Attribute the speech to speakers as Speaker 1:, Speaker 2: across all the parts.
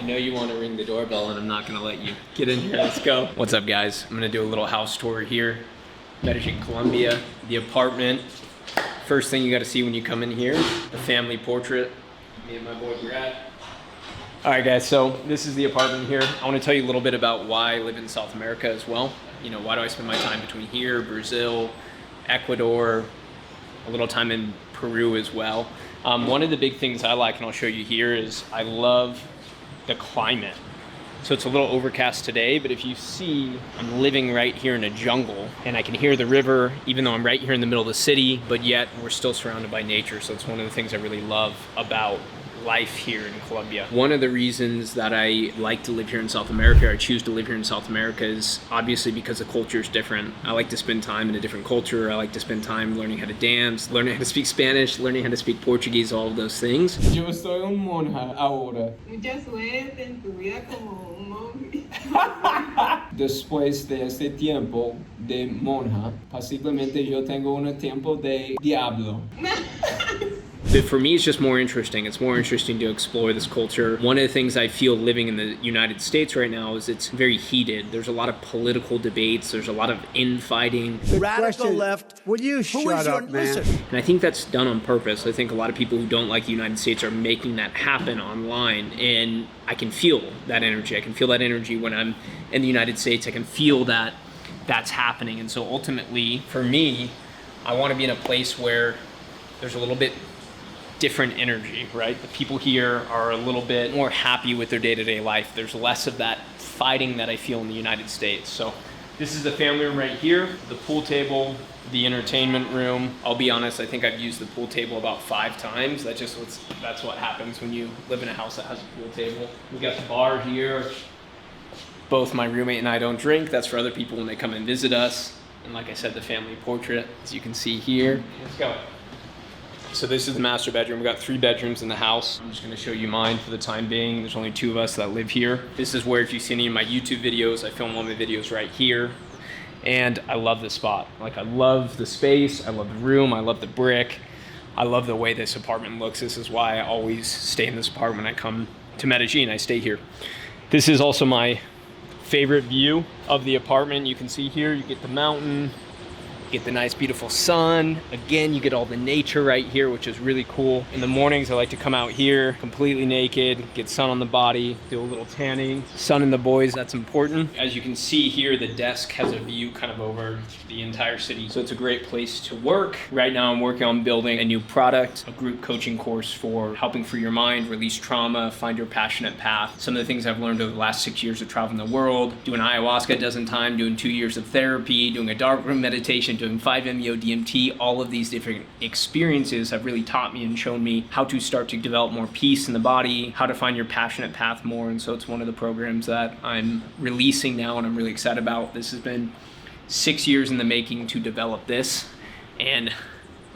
Speaker 1: I know you want to ring the doorbell and I'm not gonna let you. Get in here, let's go. What's up guys? I'm gonna do a little house tour here. Medellin, Colombia, the apartment. First thing you gotta see when you come in here, the family portrait. Me and my boy Brad. All right guys, so this is the apartment here. I wanna tell you a little bit about why I live in South America as well. You know, why do I spend my time between here, Brazil, Ecuador, a little time in Peru as well. One of the big things I like, and I'll show you here, is I love the climate. So it's a little overcast today, but if you see, I'm living right here in a jungle and I can hear the river, even though I'm right here in the middle of the city, but yet we're still surrounded by nature. So it's one of the things I really love about life here in Colombia. One of the reasons that I like to live here in South America, or I choose to live here in South America, is obviously because the culture is different. I like to spend time in a different culture. I like to spend time learning how to dance, learning how to speak Spanish, learning how to speak Portuguese, all of those things.
Speaker 2: Yo soy un monja ahora.
Speaker 3: Mucha suerte en tu vida como un monje.
Speaker 2: Después de este tiempo de monja, posiblemente yo tengo un tiempo de diablo.
Speaker 1: But for me, it's just more interesting. It's more interesting to explore this culture. One of the things I feel living in the United States right now is it's very heated. There's a lot of political debates. There's a lot of infighting.
Speaker 4: The radical left. Will you shut up, man?
Speaker 1: And I think that's done on purpose. I think a lot of people who don't like the United States are making that happen online. And I can feel that energy. I can feel that energy when I'm in the United States. I can feel that that's happening. And so ultimately, for me, I want to be in a place where there's a little bit different energy, right? The people here are a little bit more happy with their day-to-day life. There's less of that fighting that I feel in the United States. So this is the family room right here, the pool table, the entertainment room. I'll be honest, I think I've used the pool table about 5 times. That's what happens when you live in a house that has a pool table. We got the bar here. Both my roommate and I don't drink. That's for other people when they come and visit us. And like I said, the family portrait, as you can see here. Let's go. So this is the master bedroom. We've got 3 bedrooms in the house. I'm just gonna show you mine for the time being. There's only 2 of us that live here. This is where, if you see any of my YouTube videos, I film all my videos right here. And I love this spot. Like, I love the space, I love the room, I love the brick. I love the way this apartment looks. This is why I always stay in this apartment. When I come to Medellin, I stay here. This is also my favorite view of the apartment. You can see here, you get the mountain, get the nice beautiful sun. Again, you get all the nature right here, which is really cool. In the mornings, I like to come out here completely naked, get sun on the body, do a little tanning. Sun in the boys, that's important. As you can see here, the desk has a view kind of over the entire city. So it's a great place to work. Right now, I'm working on building a new product, a group coaching course for helping free your mind, release trauma, find your passionate path. Some of the things I've learned over the last 6 years of traveling the world, doing ayahuasca a dozen times, doing 2 years of therapy, doing a dark room meditation, doing 5-MeO DMT, all of these different experiences have really taught me and shown me how to start to develop more peace in the body, how to find your passionate path more. And so it's one of the programs that I'm releasing now and I'm really excited about. This has been 6 years in the making to develop this, and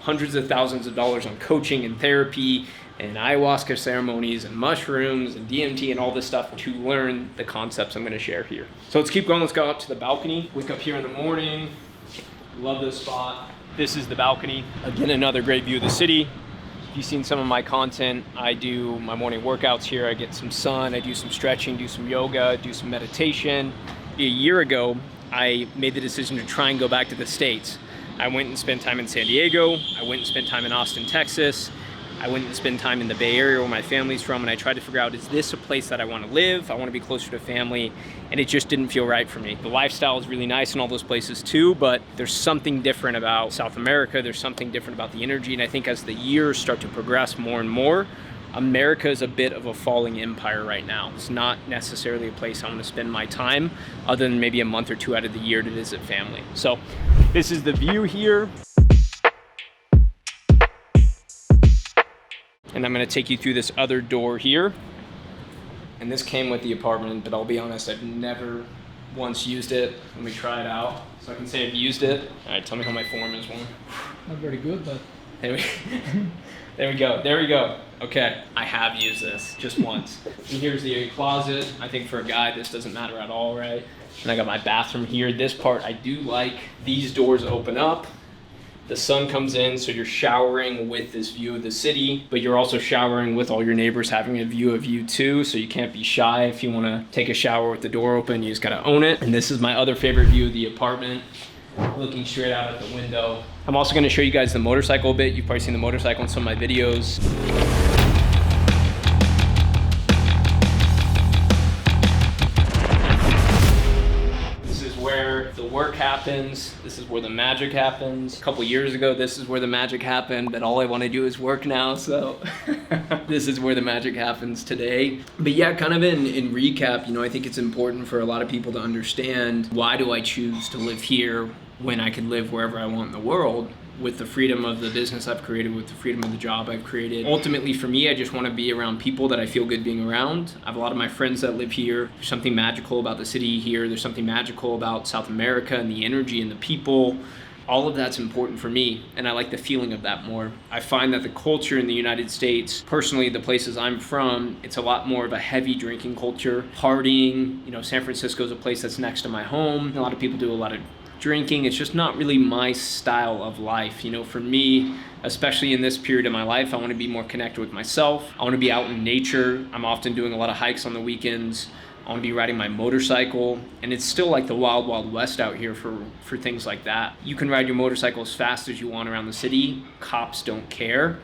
Speaker 1: hundreds of thousands of dollars on coaching and therapy and ayahuasca ceremonies and mushrooms and DMT and all this stuff to learn the concepts I'm going to share here. So let's keep going. Let's go up to the balcony. Wake up here in the morning. Love this spot. This is the balcony. Again, another great view of the city. If you've seen some of my content, I do my morning workouts here. I get some sun, I do some stretching, do some yoga, do some meditation. A year ago, I made the decision to try and go back to the States. I went and spent time in San Diego. I went and spent time in Austin, Texas. I went and spent time in the Bay Area where my family's from, and I tried to figure out, is this a place that I want to live? I want to be closer to family, and it just didn't feel right for me. The lifestyle is really nice in all those places too, but there's something different about South America. There's something different about the energy, and I think as the years start to progress more and more, America is a bit of a falling empire right now. It's not necessarily a place I want to spend my time, other than maybe a month or 2 out of the year to visit family. So this is the view here. And I'm gonna take you through this other door here. And this came with the apartment, but I'll be honest, I've never once used it. Let me try it out. So I can say I've used it. All right, tell me how my form is, one.
Speaker 2: Not very good, but...
Speaker 1: There we go, there we go. Okay, I have used this just once. And here's the closet. I think for a guy, this doesn't matter at all, right? And I got my bathroom here. This part, I do like. These doors open up. The sun comes in, so you're showering with this view of the city, but you're also showering with all your neighbors having a view of you too, so you can't be shy. If you want to take a shower with the door open, you just got to own it. And this is my other favorite view of the apartment, looking straight out at the window. I'm also going to show you guys the motorcycle a bit. You've probably seen the motorcycle in some of my videos. The work happens. This is where the magic happens. A couple years ago, this is where the magic happened, but all I want to do is work now, so this is where the magic happens today. But yeah, kind of in recap, I think it's important for a lot of people to understand, why do I choose to live here when I can live wherever I want in the world, with the freedom of the business I've created, with the freedom of the job I've created. Ultimately for me, I just want to be around people that I feel good being around. I have a lot of my friends that live here. There's something magical about the city here. There's something magical about South America and the energy and the people. All of that's important for me, and I like the feeling of that more. I find that the culture in the United States, personally the places I'm from, it's a lot more of a heavy drinking culture. Partying, San Francisco is a place that's next to my home. A lot of people do a lot of drinking. It's just not really my style of life. For me, especially in this period of my life, I want to be more connected with myself. I want to be out in nature. I'm often doing a lot of hikes on the weekends. I want to be riding my motorcycle, and it's still like the wild, wild west out here for things like that. You can ride your motorcycle as fast as you want around the city. Cops don't care.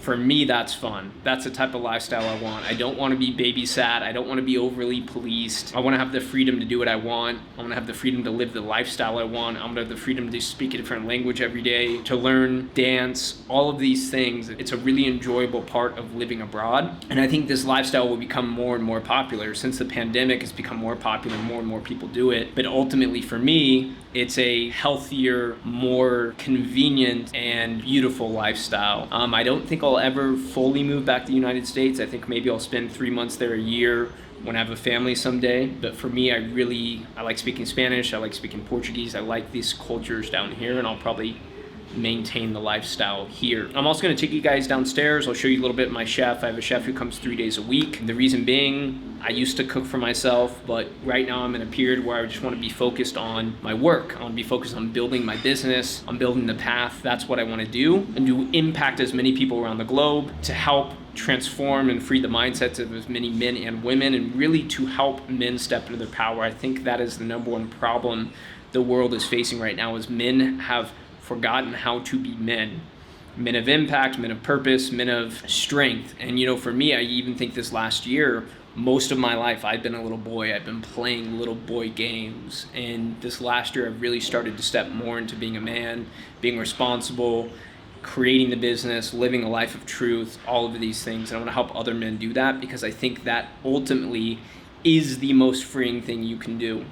Speaker 1: For me, that's fun. That's the type of lifestyle I want. I don't want to be babysat. I don't want to be overly policed. I want to have the freedom to do what I want. I want to have the freedom to live the lifestyle I want. I want to have the freedom to speak a different language every day, to learn, dance, all of these things. It's a really enjoyable part of living abroad. And I think this lifestyle will become more and more popular. Since the pandemic, it's become more popular, more and more people do it. But ultimately for me, it's a healthier, more convenient, and beautiful lifestyle. I don't think I'll ever fully move back to the United States. I think maybe I'll spend 3 months there a year when I have a family someday. But for me, I like speaking Spanish, I like speaking Portuguese, I like these cultures down here, and I'll probably maintain the lifestyle here. I'm also going to take you guys downstairs. I'll show you a little bit of my chef. I have a chef who comes 3 days a week. The reason being, I used to cook for myself, but right now I'm in a period where I just want to be focused on my work. I want to be focused on building my business, on building the path. That's what I want to do, and to impact as many people around the globe, to help transform and free the mindsets of as many men and women, and really to help men step into their power. I think that is the number one problem the world is facing right now, is men have forgotten how to be men. Men of impact, men of purpose, men of strength. And for me, I even think this last year, most of my life I've been a little boy. I've been playing little boy games. And this last year I've really started to step more into being a man, being responsible, creating the business, living a life of truth, all of these things. And I want to help other men do that, because I think that ultimately is the most freeing thing you can do.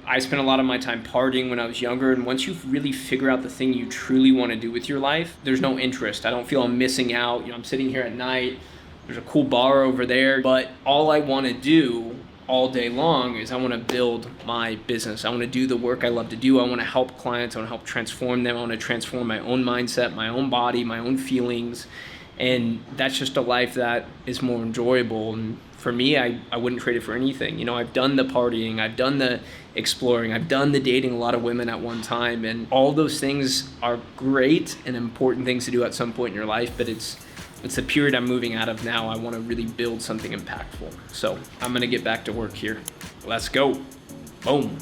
Speaker 1: I spent a lot of my time partying when I was younger, and once you really figure out the thing you truly want to do with your life, there's no interest. I don't feel I'm missing out. I'm sitting here at night, there's a cool bar over there, but all I want to do all day long is I want to build my business. I want to do the work I love to do. I want to help clients. I want to help transform them. I want to transform my own mindset, my own body, my own feelings. And that's just a life that is more enjoyable. And for me, I wouldn't trade it for anything. I've done the partying, I've done the exploring, I've done the dating a lot of women at one time, and all those things are great and important things to do at some point in your life, but it's the period I'm moving out of now. I want to really build something impactful. So I'm going to get back to work here. Let's go. Boom.